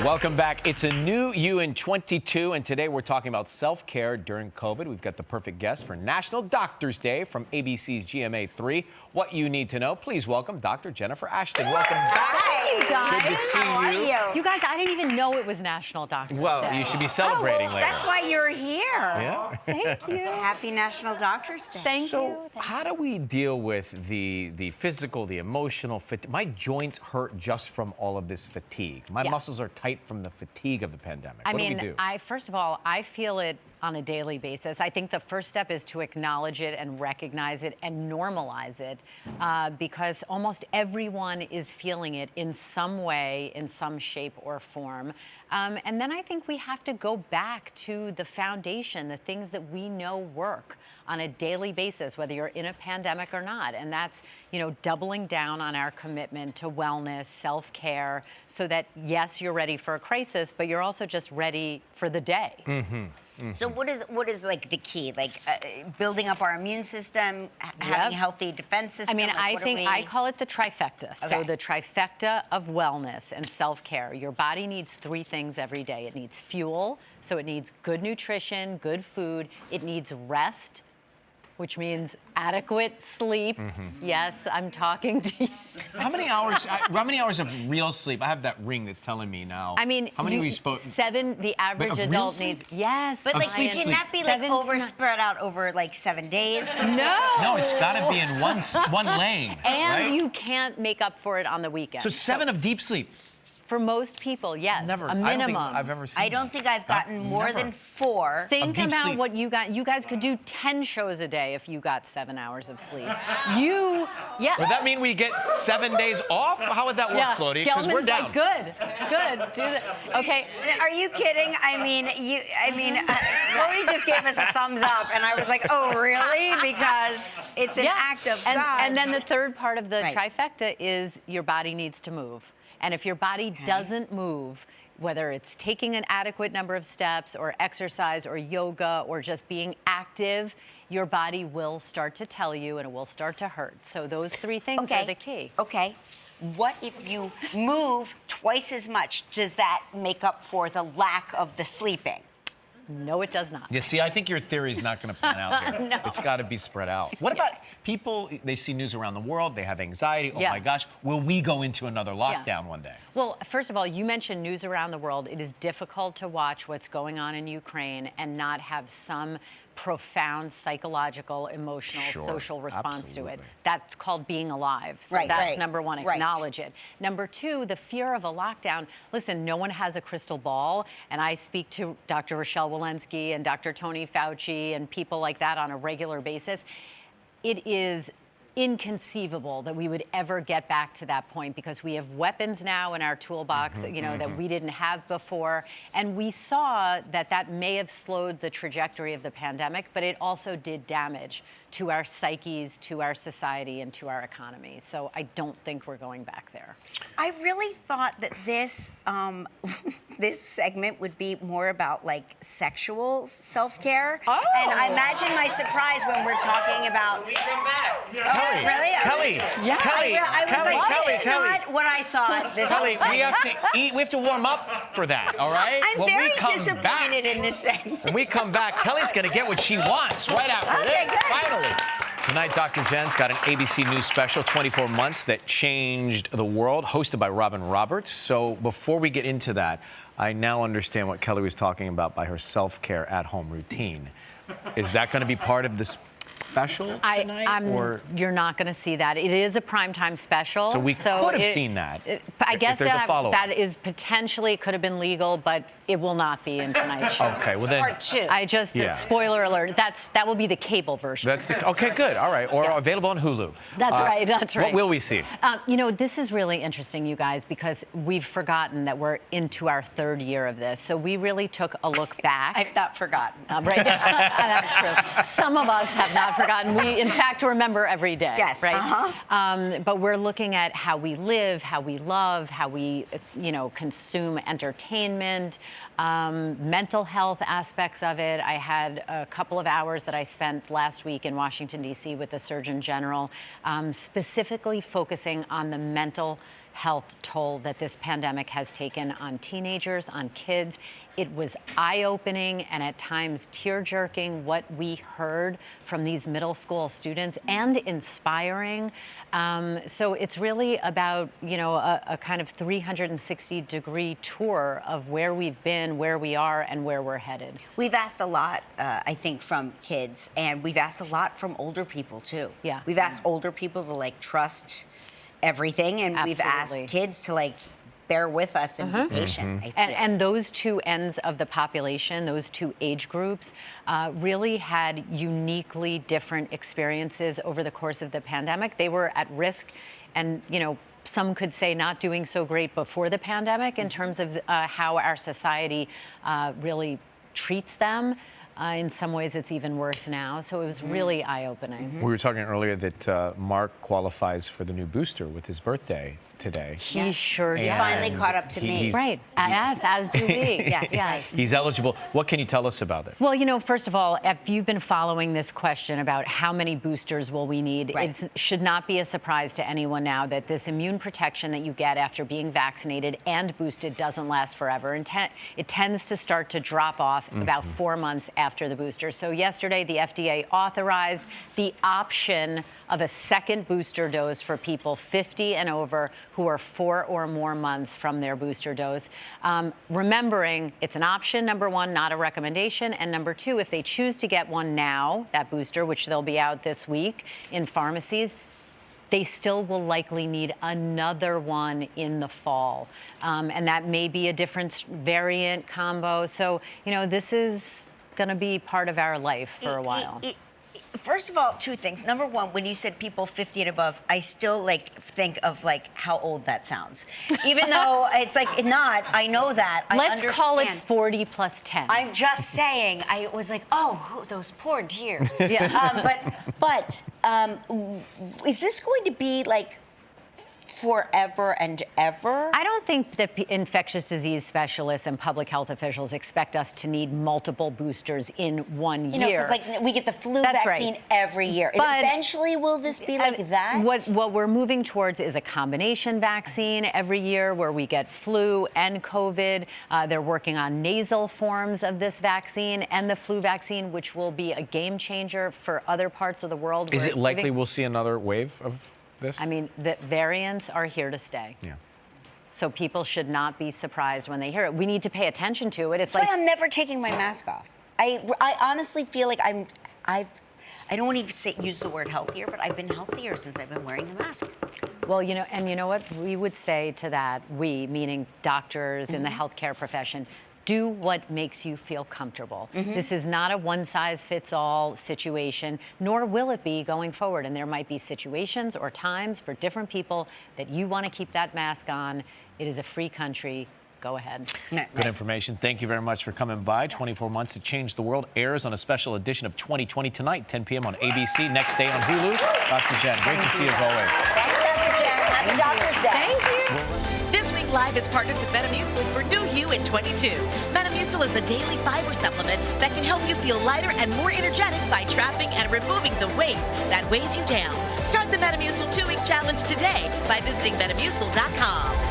Welcome back. It's a new you in 22, and today we're talking about self-care during COVID. We've got the perfect guest for National Doctors Day from ABC's GMA3. What you need to know. Please welcome Dr. Jennifer Ashton. Welcome back. Hi, you guys. Good to see How are you. you? You guys, I didn't even know it was National Doctors Day. Well, you should be celebrating later. That's why you're here. Yeah. Thank you. Happy National Doctors Day. Thank you. So, how do we deal with the physical, the emotional fatigue? My joints hurt just from all of this fatigue. My muscles are tight from the fatigue of the pandemic. What do we do? First of all, I feel it on a daily basis. I think the first step is to acknowledge it and recognize it and normalize it because almost everyone is feeling it in some way, in some shape or form. And then I think we have to go back to the foundation, the things that we know work on a daily basis, whether you're in a pandemic or not. And that's, doubling down on our commitment to wellness, self-care, so that, yes, you're ready for a crisis, but you're also just ready for the day. Mm-hmm. Mm-hmm. So what is like the key? Like building up our immune system, having a healthy defense system? I call it the trifecta. Okay. So the trifecta of wellness and self-care. Your body needs three things every day. It needs fuel, so it needs good nutrition, good food. It needs rest, which means adequate sleep. Mm-hmm. Yes, I'm talking to you. How many hours of real sleep? I have that ring that's telling me now. I mean, how many are we supposed? 7. The average of real adult sleep? needs. Yes, But like, sleep, can that be like 7 to 9 spread out over like 7 days? No, it's got to be in one lane. And right? you can't make up for it on the weekend. So 7 of deep sleep. For most people, yes, Never. a minimum. I don't think I've ever seen I don't think I've gotten more Never. than 4. Think deep about sleep. what you got. You guys could do 10 shows a day if you got 7 hours of sleep. Yeah. Would that mean we get 7 days off? How would that work, Yeah. Floaty? Because we're Gelman's down. like, good. Do that. Okay. Are you kidding? Chloe just gave us a thumbs up, and I was like, oh, really? Because it's an act of God. And then the third part of the Right. trifecta is your body needs to move. And if your body doesn't move, whether it's taking an adequate number of steps or exercise or yoga or just being active, your body will start to tell you and it will start to hurt. So those 3 things are the key. Okay. What if you move twice as much? Does that make up for the lack of the sleeping? No, it does not. Yeah, see, I think your theory is not going to pan out here. No. It's got to be spread out. What about people, they see news around the world, they have anxiety, oh my gosh, will we go into another lockdown one day? Well, first of all, you mentioned news around the world. It is difficult to watch what's going on in Ukraine and not have some profound psychological, emotional, social response to it. That's called being alive. So that's number one, acknowledge it. Number 2, the fear of a lockdown. Listen, no one has a crystal ball, and I speak to Dr. Rochelle Walensky and Dr. Tony Fauci and people like that on a regular basis. It is inconceivable that we would ever get back to that point because we have weapons now in our toolbox, that we didn't have before. And we saw that may have slowed the trajectory of the pandemic, but it also did damage to our psyches, to our society, and to our economy. So I don't think we're going back there. I really thought that this this segment would be more about like sexual self-care. Oh. And I imagine my surprise when we're talking about. Kelly, Really? Kelly, Yeah. Kelly, I was Kelly, like, Kelly, this is Kelly. not what I thought. This Kelly, was we have to eat. We have to warm up for that. All right. I'm when very we come disappointed back, in this segment. when we come back, Kelly's going to get what she wants right after Okay, this. good. Finally. Tonight, Dr. Jen's got an ABC News special, 24 Months That Changed the World, hosted by Robin Roberts. So before we get into that, I now understand what Kelly was talking about by her self-care at-home routine. Is that going to be part of this special tonight? You're not going to see that. It is a primetime special. So we could have seen that. I guess if there's a follow-up. that is potentially could have been legal, but it will not be in tonight's show. Okay, well then. Part 2. I just spoiler alert. That will be the cable version. Okay, good. All right, or available on Hulu. That's right. That's right. What will we see? This is really interesting, you guys, because we've forgotten that we're into our 3rd year of this. So we really took a look back. I've not forgotten. Right? That's true. Some of us have not forgotten. We, in fact, remember every day. Yes. Right. But we're looking at how we live, how we love, how we, consume entertainment, mental health aspects of it. I had a couple of hours that I spent last week in Washington, D.C. with the Surgeon General, specifically focusing on the mental health toll that this pandemic has taken on teenagers, on kids. It was eye-opening and at times tear-jerking what we heard from these middle school students, and inspiring. So it's really about, a kind of 360-degree tour of where we've been, where we are, and where we're headed. We've asked a lot, I think, from kids, and we've asked a lot from older people, too. Yeah. We've asked older people to, trust everything, and we've asked kids to, bear with us and be patient. And those two ends of the population, those two age groups, really had uniquely different experiences over the course of the pandemic. They were at risk, and some could say not doing so great before the pandemic in terms of how our society really treats them. In some ways, it's even worse now. So it was really eye-opening. We were talking earlier that Mark qualifies for the new booster with his birthday today. He sure did. He finally caught up to me. Right, as do we. Yes. He's eligible. What can you tell us about it? Well, first of all, if you've been following this question about how many boosters will we need, it should not be a surprise to anyone now that this immune protection that you get after being vaccinated and boosted doesn't last forever. And it tends to start to drop off about 4 months after the booster. So yesterday, the FDA authorized the option of a second booster dose for people 50 and over who are 4 or more months from their booster dose. Remembering it's an option, number one, not a recommendation. And number two, if they choose to get one now, that booster, which they'll be out this week in pharmacies, they still will likely need another one in the fall. And that may be a different variant combo. So, this is going to be part of our life for a while. First of all, two things. Number one, when you said people 50 and above, I still think of how old that sounds. Even though it's not, I know that. Let's call it 40 plus 10. I'm just saying, I was like, oh, those poor dears. Yeah. But is this going to be forever and ever? I don't think that infectious disease specialists and public health officials expect us to need multiple boosters in 1 year. Because we get the flu That's vaccine every year. But eventually, will this be like that? What we're moving towards is a combination vaccine every year where we get flu and COVID. They're working on nasal forms of this vaccine and the flu vaccine, which will be a game changer for other parts of the world. Is it likely we'll see another wave of this? I mean, the variants are here to stay. Yeah. So people should not be surprised when they hear it. We need to pay attention to it. That's why I'm never taking my mask off. I honestly feel like I don't want to use the word healthier, but I've been healthier since I've been wearing the mask. Well, and you know what? We would say to that, we, meaning doctors in the healthcare profession, do what makes you feel comfortable. This is not a one-size-fits-all situation, nor will it be going forward. And there might be situations or times for different people that you want to keep that mask on. It is a free country. Go ahead. Good information. Thank you very much for coming by. 24 Months to Change the World airs on a special edition of 2020 tonight, 10 p.m. on ABC. Next day on Hulu. Dr. Jen, great to see you as always. Thanks, Dr. Jen. Happy Doctor's Day. Thank you. This Week Live is partnered with Metamucil for New You in 22. Metamucil is a daily fiber supplement that can help you feel lighter and more energetic by trapping and removing the waste that weighs you down. Start the Metamucil 2-week challenge today by visiting Metamucil.com.